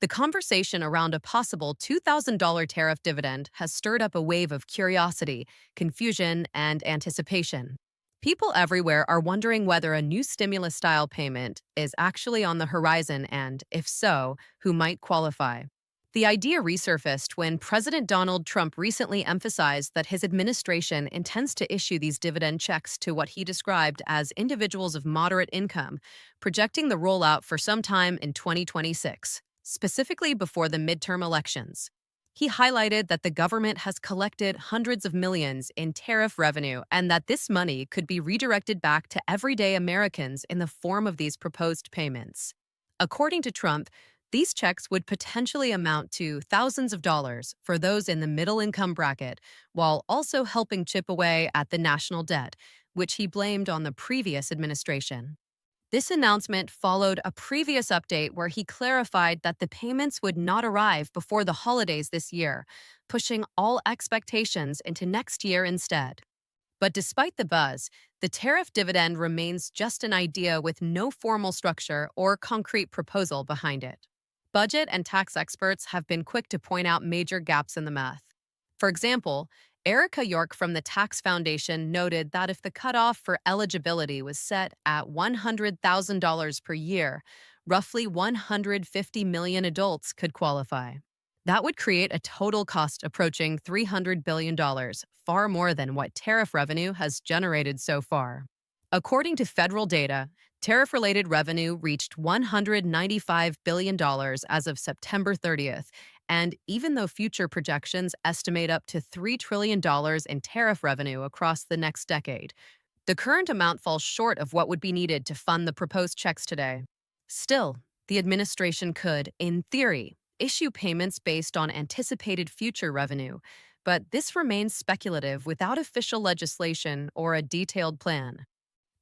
The conversation around a possible $2,000 tariff dividend has stirred up a wave of curiosity, confusion, and anticipation. People everywhere are wondering whether a new stimulus style payment is actually on the horizon and, if so, who might qualify. The idea resurfaced when President Donald Trump recently emphasized that his administration intends to issue these dividend checks to what he described as individuals of moderate income, projecting the rollout for some time in 2026, specifically before the midterm elections. He highlighted that the government has collected hundreds of millions in tariff revenue and that this money could be redirected back to everyday Americans in the form of these proposed payments. According to Trump, these checks would potentially amount to thousands of dollars for those in the middle income bracket, while also helping chip away at the national debt, which he blamed on the previous administration. This announcement followed a previous update where he clarified that the payments would not arrive before the holidays this year, pushing all expectations into next year instead. But despite the buzz, the tariff dividend remains just an idea with no formal structure or concrete proposal behind it. Budget and tax experts have been quick to point out major gaps in the math. For example, Erica York from the Tax Foundation noted that if the cutoff for eligibility was set at $100,000 per year, roughly 150 million adults could qualify. That would create a total cost approaching $300 billion, far more than what tariff revenue has generated so far. According to federal data, tariff-related revenue reached $195 billion as of September 30th, and even though future projections estimate up to $3 trillion in tariff revenue across the next decade, the current amount falls short of what would be needed to fund the proposed checks today. Still, the administration could, in theory, issue payments based on anticipated future revenue, but this remains speculative without official legislation or a detailed plan.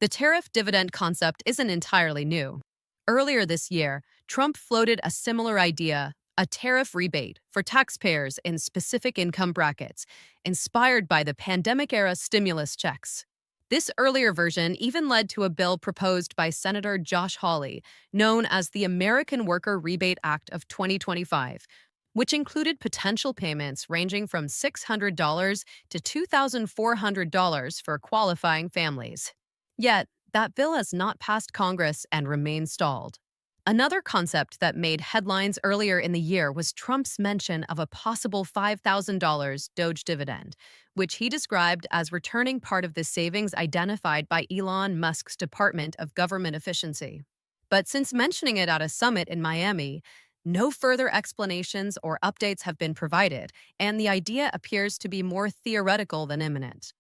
The tariff dividend concept isn't entirely new. Earlier this year, Trump floated a similar idea, a tariff rebate for taxpayers in specific income brackets, inspired by the pandemic-era stimulus checks. This earlier version even led to a bill proposed by Senator Josh Hawley, known as the American Worker Rebate Act of 2025, which included potential payments ranging from $600 to $2,400 for qualifying families. Yet, that bill has not passed Congress and remains stalled. Another concept that made headlines earlier in the year was Trump's mention of a possible $5,000 Doge dividend, which he described as returning part of the savings identified by Elon Musk's Department of Government Efficiency. But since mentioning it at a summit in Miami, no further explanations or updates have been provided, and the idea appears to be more theoretical than imminent.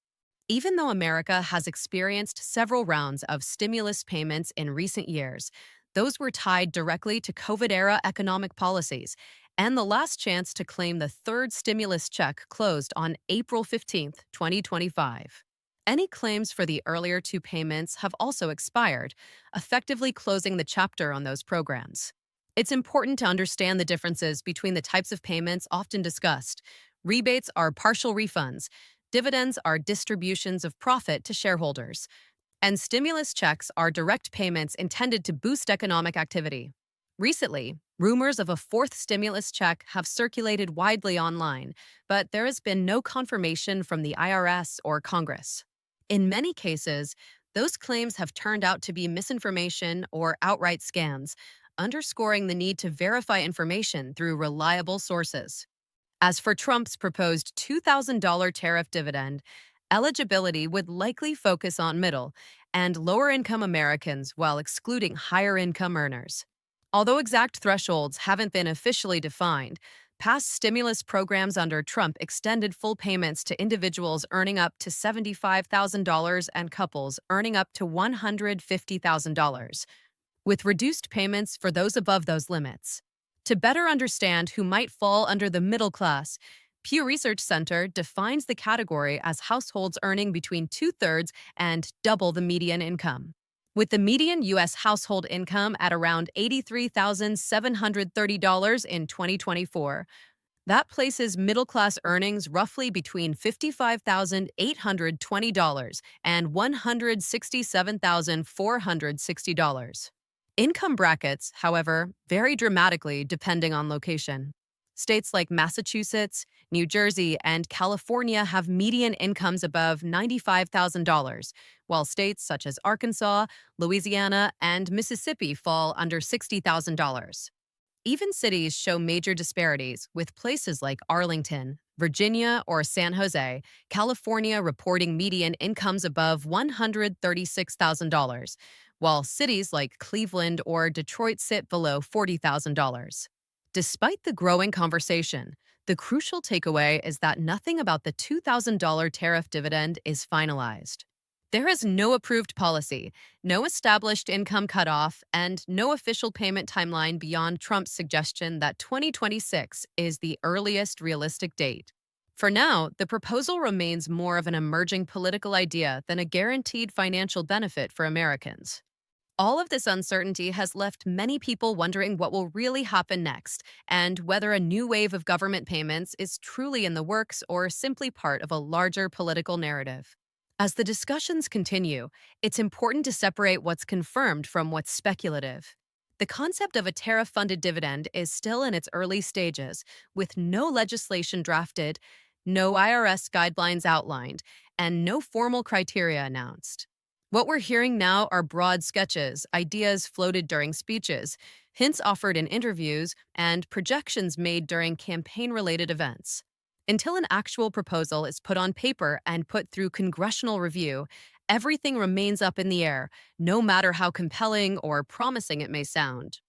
Even though America has experienced several rounds of stimulus payments in recent years, those were tied directly to COVID-era economic policies, and the last chance to claim the third stimulus check closed on April 15, 2025. Any claims for the earlier two payments have also expired, effectively closing the chapter on those programs. It's important to understand the differences between the types of payments often discussed. Rebates are partial refunds. Dividends are distributions of profit to shareholders, and stimulus checks are direct payments intended to boost economic activity. Recently, rumors of a fourth stimulus check have circulated widely online, but there has been no confirmation from the IRS or Congress. In many cases, those claims have turned out to be misinformation or outright scams, underscoring the need to verify information through reliable sources. As for Trump's proposed $2,000 tariff dividend, eligibility would likely focus on middle and lower-income Americans while excluding higher-income earners. Although exact thresholds haven't been officially defined, past stimulus programs under Trump extended full payments to individuals earning up to $75,000 and couples earning up to $150,000, with reduced payments for those above those limits. To better understand who might fall under the middle class, Pew Research Center defines the category as households earning between two-thirds and double the median income. With the median U.S. household income at around $83,730 in 2024, that places middle-class earnings roughly between $55,820 and $167,460. Income brackets, however, vary dramatically depending on location. States like Massachusetts, New Jersey, and California have median incomes above $95,000, while states such as Arkansas, Louisiana, and Mississippi fall under $60,000. Even cities show major disparities, with places like Arlington, Virginia, or San Jose, California reporting median incomes above $136,000, while cities like Cleveland or Detroit sit below $40,000. Despite the growing conversation, the crucial takeaway is that nothing about the $2,000 tariff dividend is finalized. There is no approved policy, no established income cutoff, and no official payment timeline beyond Trump's suggestion that 2026 is the earliest realistic date. For now, the proposal remains more of an emerging political idea than a guaranteed financial benefit for Americans. All of this uncertainty has left many people wondering what will really happen next and whether a new wave of government payments is truly in the works or simply part of a larger political narrative. As the discussions continue, it's important to separate what's confirmed from what's speculative. The concept of a tariff funded dividend is still in its early stages, with no legislation drafted, no IRS guidelines outlined, and no formal criteria announced. What we're hearing now are broad sketches, ideas floated during speeches, hints offered in interviews, and projections made during campaign related events. Until an actual proposal is put on paper and put through congressional review, everything remains up in the air, no matter how compelling or promising it may sound.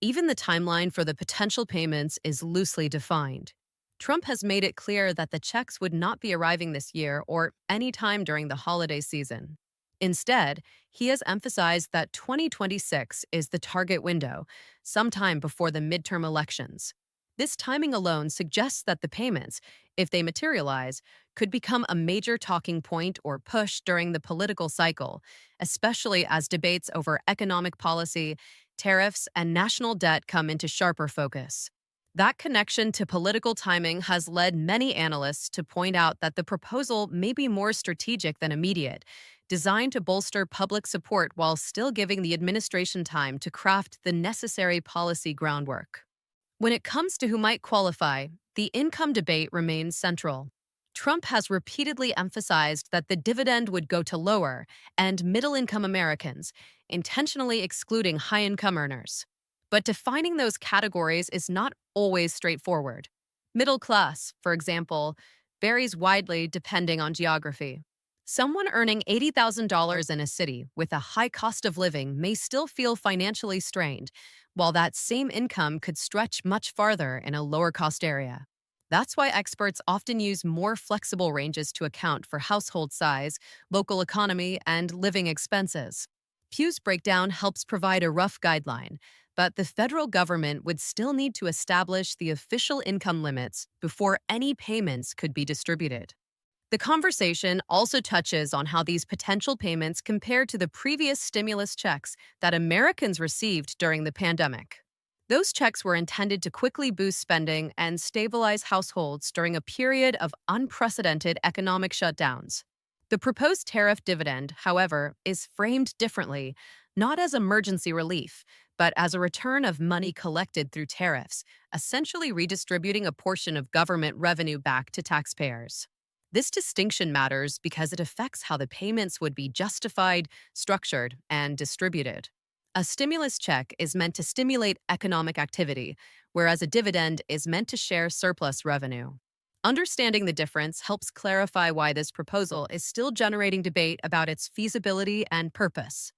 Even the timeline for the potential payments is loosely defined. Trump has made it clear that the checks would not be arriving this year or any time during the holiday season. Instead, he has emphasized that 2026 is the target window, sometime before the midterm elections. This timing alone suggests that the payments, if they materialize, could become a major talking point or push during the political cycle, especially as debates over economic policy, tariffs, and national debt come into sharper focus. That connection to political timing has led many analysts to point out that the proposal may be more strategic than immediate, designed to bolster public support while still giving the administration time to craft the necessary policy groundwork. When it comes to who might qualify, the income debate remains central. Trump has repeatedly emphasized that the dividend would go to lower and middle-income Americans, intentionally excluding high-income earners. But defining those categories is not always straightforward. Middle class, for example, varies widely depending on geography. Someone earning $80,000 in a city with a high cost of living may still feel financially strained, while that same income could stretch much farther in a lower-cost area. That's why experts often use more flexible ranges to account for household size, local economy, and living expenses. Pew's breakdown helps provide a rough guideline, but the federal government would still need to establish the official income limits before any payments could be distributed. The conversation also touches on how these potential payments compare to the previous stimulus checks that Americans received during the pandemic. Those checks were intended to quickly boost spending and stabilize households during a period of unprecedented economic shutdowns. The proposed tariff dividend, however, is framed differently, not as emergency relief, but as a return of money collected through tariffs, essentially redistributing a portion of government revenue back to taxpayers. This distinction matters because it affects how the payments would be justified, structured, and distributed. A stimulus check is meant to stimulate economic activity, whereas a dividend is meant to share surplus revenue. Understanding the difference helps clarify why this proposal is still generating debate about its feasibility and purpose.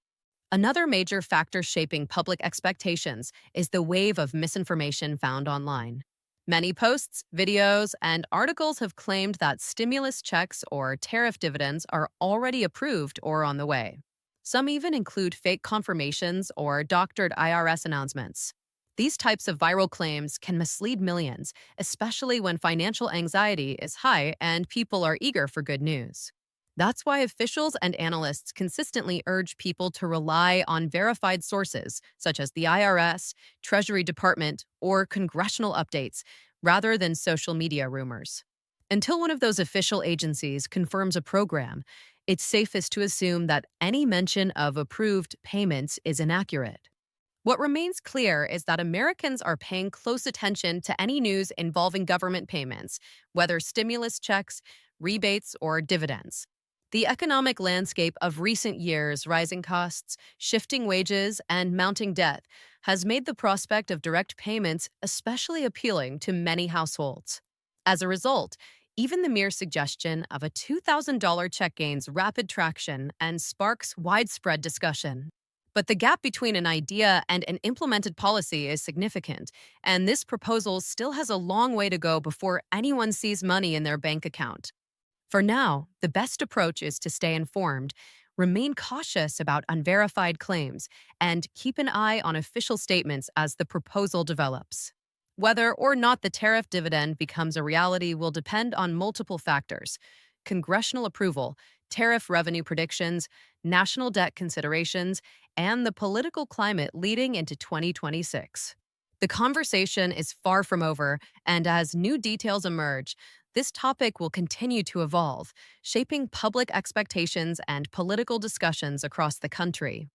Another major factor shaping public expectations is the wave of misinformation found online. Many posts, videos, and articles have claimed that stimulus checks or tariff dividends are already approved or on the way. Some even include fake confirmations or doctored IRS announcements. These types of viral claims can mislead millions, especially when financial anxiety is high and people are eager for good news. That's why officials and analysts consistently urge people to rely on verified sources, such as the IRS, Treasury Department, or congressional updates, rather than social media rumors. Until one of those official agencies confirms a program, it's safest to assume that any mention of approved payments is inaccurate. What remains clear is that Americans are paying close attention to any news involving government payments, whether stimulus checks, rebates, or dividends. The economic landscape of recent years, rising costs, shifting wages, and mounting debt, has made the prospect of direct payments especially appealing to many households. As a result, even the mere suggestion of a $2,000 check gains rapid traction and sparks widespread discussion. But the gap between an idea and an implemented policy is significant, and this proposal still has a long way to go before anyone sees money in their bank account. For now, the best approach is to stay informed, remain cautious about unverified claims, and keep an eye on official statements as the proposal develops. Whether or not the tariff dividend becomes a reality will depend on multiple factors: congressional approval, tariff revenue predictions, national debt considerations, and the political climate leading into 2026. The conversation is far from over, and as new details emerge, this topic will continue to evolve, shaping public expectations and political discussions across the country.